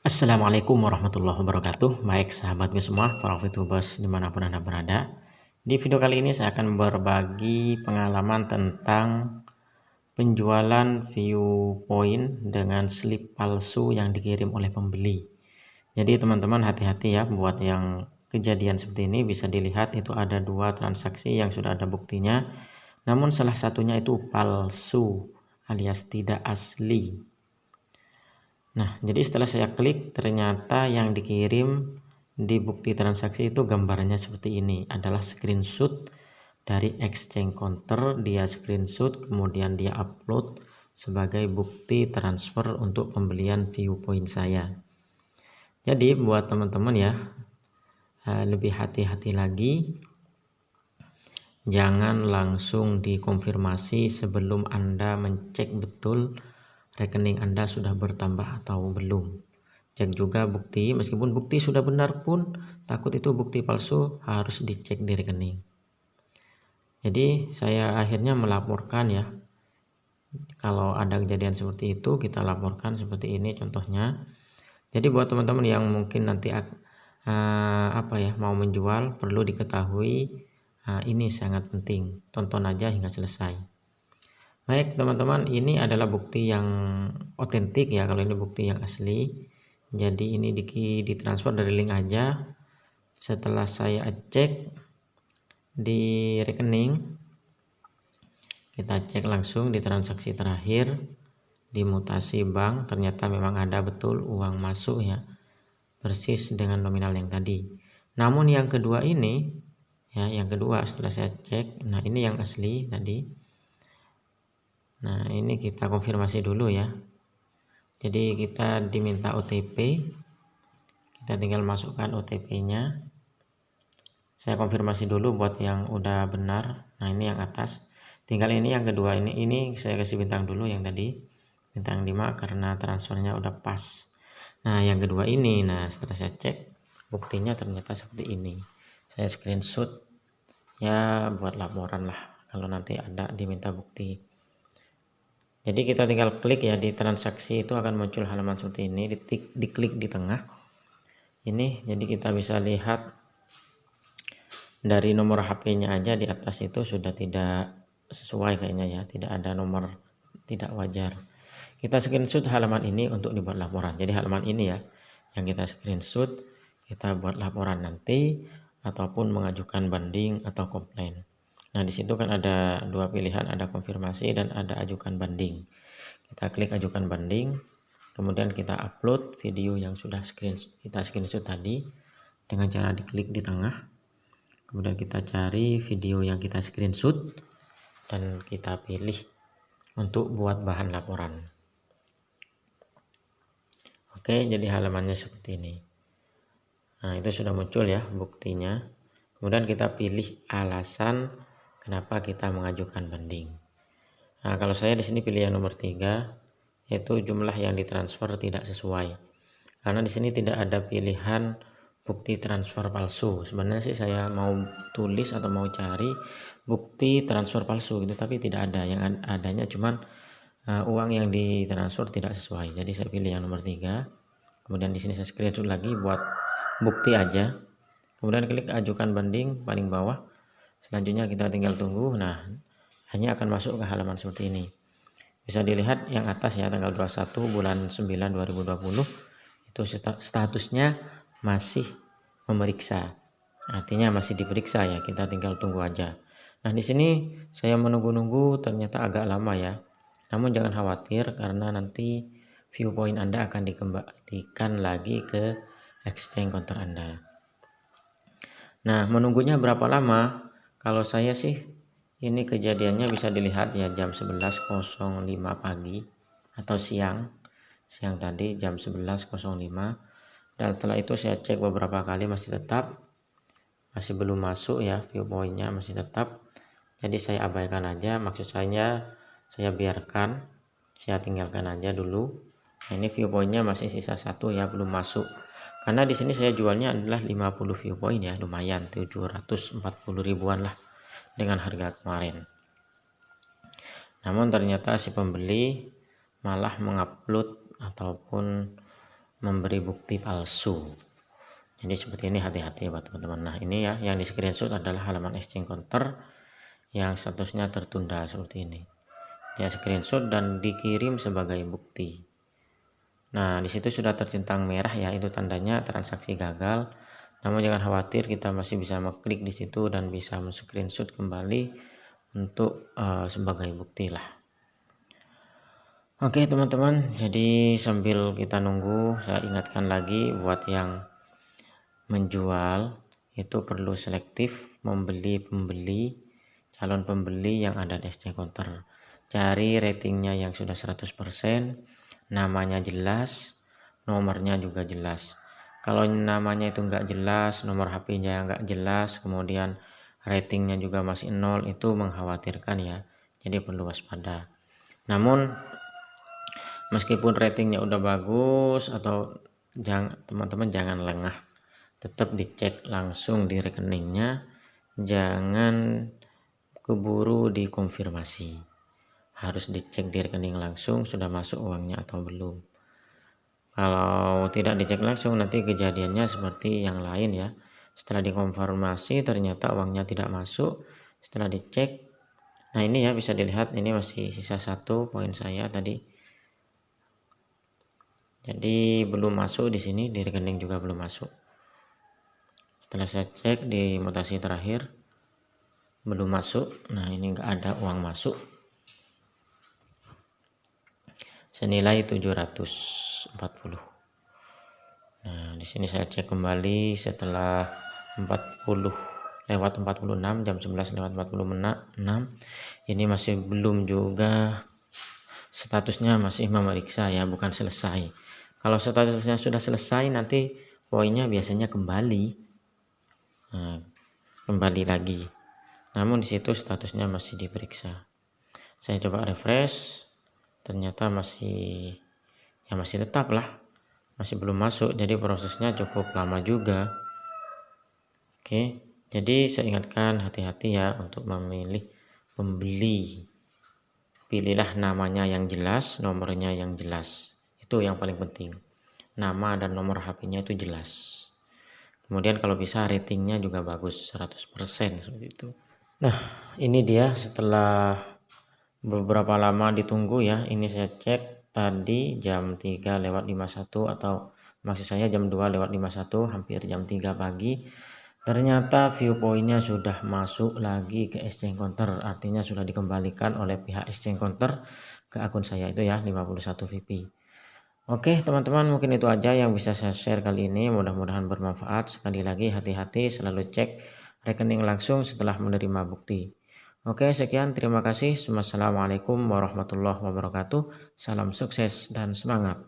Assalamualaikum warahmatullahi wabarakatuh. Baik sahabatku semua, para VTubers dimanapun Anda berada. Di video kali ini saya akan berbagi pengalaman tentang penjualan view point dengan slip palsu yang dikirim oleh pembeli. Jadi teman-teman hati-hati ya, buat yang kejadian seperti ini bisa dilihat itu ada dua transaksi yang sudah ada buktinya. Namun salah satunya itu palsu alias tidak asli. Nah, jadi setelah saya klik, ternyata yang dikirim di bukti transaksi itu gambarnya seperti ini. Adalah screenshot dari exchange counter, dia screenshot, kemudian dia upload sebagai bukti transfer untuk pembelian viewpoint saya. Jadi buat teman-teman ya, lebih hati-hati lagi. Jangan langsung dikonfirmasi sebelum Anda mencek betul rekening Anda sudah bertambah atau belum. Cek juga bukti, meskipun bukti sudah benar pun takut itu bukti palsu, harus dicek di rekening. Jadi saya akhirnya melaporkan ya, kalau ada kejadian seperti itu kita laporkan seperti ini contohnya. Jadi buat teman-teman yang mungkin nanti mau menjual, perlu diketahui ini sangat penting, tonton aja hingga selesai. Baik teman-teman, ini adalah bukti yang otentik ya, kalau ini bukti yang asli. Jadi ini ditransfer dari link aja. Setelah saya cek di rekening, kita cek langsung di transaksi terakhir, di mutasi bank, ternyata memang ada betul uang masuk ya, persis dengan nominal yang tadi. Namun yang kedua ini ya, yang kedua setelah saya cek, nah ini yang asli tadi. Nah ini kita konfirmasi dulu ya. Jadi kita diminta OTP, kita tinggal masukkan OTP-nya. Saya konfirmasi dulu buat yang udah benar. Nah ini yang atas. Tinggal ini yang kedua, ini saya kasih bintang dulu yang tadi, bintang 5 karena transfernya udah pas. Nah yang kedua ini, nah setelah saya cek buktinya ternyata seperti ini. Saya screenshot ya buat laporan lah kalau nanti ada diminta bukti. Jadi kita tinggal klik ya, di transaksi itu akan muncul halaman seperti ini, diklik di tengah ini. Jadi kita bisa lihat dari nomor HP-nya aja di atas itu sudah tidak sesuai kayaknya ya, tidak ada nomor tidak wajar. Kita screenshot halaman ini untuk dibuat laporan. Jadi halaman ini ya yang kita screenshot, kita buat laporan nanti ataupun mengajukan banding atau komplain. Nah di situ kan ada dua pilihan, ada konfirmasi dan ada ajukan banding. Kita klik ajukan banding, kemudian kita upload video yang sudah kita screenshot tadi dengan cara diklik di tengah. Kemudian kita cari video yang kita screenshot dan kita pilih untuk buat bahan laporan. Oke, jadi halamannya seperti ini. Nah itu sudah muncul ya buktinya. Kemudian kita pilih alasan kenapa kita mengajukan banding. Nah kalau saya di sini pilih yang nomor 3, yaitu jumlah yang ditransfer tidak sesuai. Karena di sini tidak ada pilihan bukti transfer palsu. Sebenarnya sih saya mau tulis atau mau cari bukti transfer palsu gitu, tapi tidak ada. Yang adanya cuman uang yang ditransfer tidak sesuai. Jadi saya pilih yang nomor 3. Kemudian di sini saya screenshot lagi buat bukti aja. Kemudian klik ajukan banding paling bawah. Selanjutnya kita tinggal tunggu. Nah, hanya akan masuk ke halaman seperti ini. Bisa dilihat yang atas ya, tanggal 21 bulan 9 2020 itu statusnya masih memeriksa. Artinya masih diperiksa ya, kita tinggal tunggu aja. Nah, di sini saya menunggu-nunggu ternyata agak lama ya. Namun jangan khawatir karena nanti viewpoint Anda akan dikembalikan lagi ke exchange counter Anda. Nah, menunggunya berapa lama? Kalau saya sih ini kejadiannya bisa dilihat ya jam 11.05 pagi atau siang tadi jam 11.05, dan setelah itu saya cek beberapa kali masih belum masuk ya, viewpointnya masih tetap. Jadi saya abaikan aja, maksud saya biarkan, saya tinggalkan aja dulu. Nah, ini viewpointnya masih sisa 1 ya, belum masuk. Karena di sini saya jualnya adalah 50 viewpoint ya, lumayan 740 ribuan lah dengan harga kemarin. Namun ternyata si pembeli malah mengupload ataupun memberi bukti palsu. Jadi seperti ini, hati-hati buat teman-teman. Nah ini ya, yang di screenshot adalah halaman exchange counter yang statusnya tertunda seperti ini. Dia screenshot dan dikirim sebagai bukti. Nah di situ sudah tercentang merah ya, itu tandanya transaksi gagal. Namun jangan khawatir, kita masih bisa mengklik di situ dan bisa men-screenshot kembali untuk sebagai bukti lah. Oke teman-teman, jadi sambil kita nunggu, saya ingatkan lagi buat yang menjual itu perlu selektif membeli calon pembeli yang ada di exchange counter. Cari ratingnya yang sudah 100%, namanya jelas, nomornya juga jelas. Kalau namanya itu enggak jelas, nomor HP-nya enggak jelas, kemudian ratingnya juga masih 0, itu mengkhawatirkan ya. Jadi perlu waspada. Namun meskipun ratingnya udah bagus atau teman-teman jangan lengah, tetap dicek langsung di rekeningnya, jangan keburu dikonfirmasi. Harus dicek di rekening langsung sudah masuk uangnya atau belum. Kalau tidak dicek langsung nanti kejadiannya seperti yang lain ya. Setelah dikonfirmasi ternyata uangnya tidak masuk. Setelah dicek, nah ini ya bisa dilihat, ini masih sisa 1 poin saya tadi. Jadi belum masuk di sini, di rekening juga belum masuk. Setelah saya cek di mutasi terakhir belum masuk. Nah ini enggak ada uang masuk senilai 740. Nah di sini saya cek kembali setelah 40 lewat 46, jam 11 lewat 46, ini masih belum juga, statusnya masih memeriksa ya, bukan selesai. Kalau statusnya sudah selesai nanti poinnya biasanya kembali. Nah, kembali lagi. Namun di situ statusnya masih diperiksa. Saya coba refresh, ternyata masih tetap lah, masih belum masuk. Jadi prosesnya cukup lama juga. Oke, jadi saya ingatkan, hati-hati ya untuk memilih pembeli. Pilihlah namanya yang jelas, nomornya yang jelas. Itu yang paling penting. Nama dan nomor HP-nya itu jelas. Kemudian kalau bisa ratingnya juga bagus, 100% seperti itu. Nah ini dia setelah beberapa lama ditunggu ya. Ini saya cek tadi jam 3 lewat 51, atau maksud saya jam 2 lewat 51, hampir jam 3 pagi. Ternyata view point-nya sudah masuk lagi ke exchange counter, artinya sudah dikembalikan oleh pihak exchange counter ke akun saya itu ya, 51 VP. Oke teman-teman, mungkin itu aja yang bisa saya share kali ini, mudah-mudahan bermanfaat. Sekali lagi hati-hati, selalu cek rekening langsung setelah menerima bukti. Oke, sekian, terima kasih. Wassalamualaikum warahmatullahi wabarakatuh. Salam sukses dan semangat.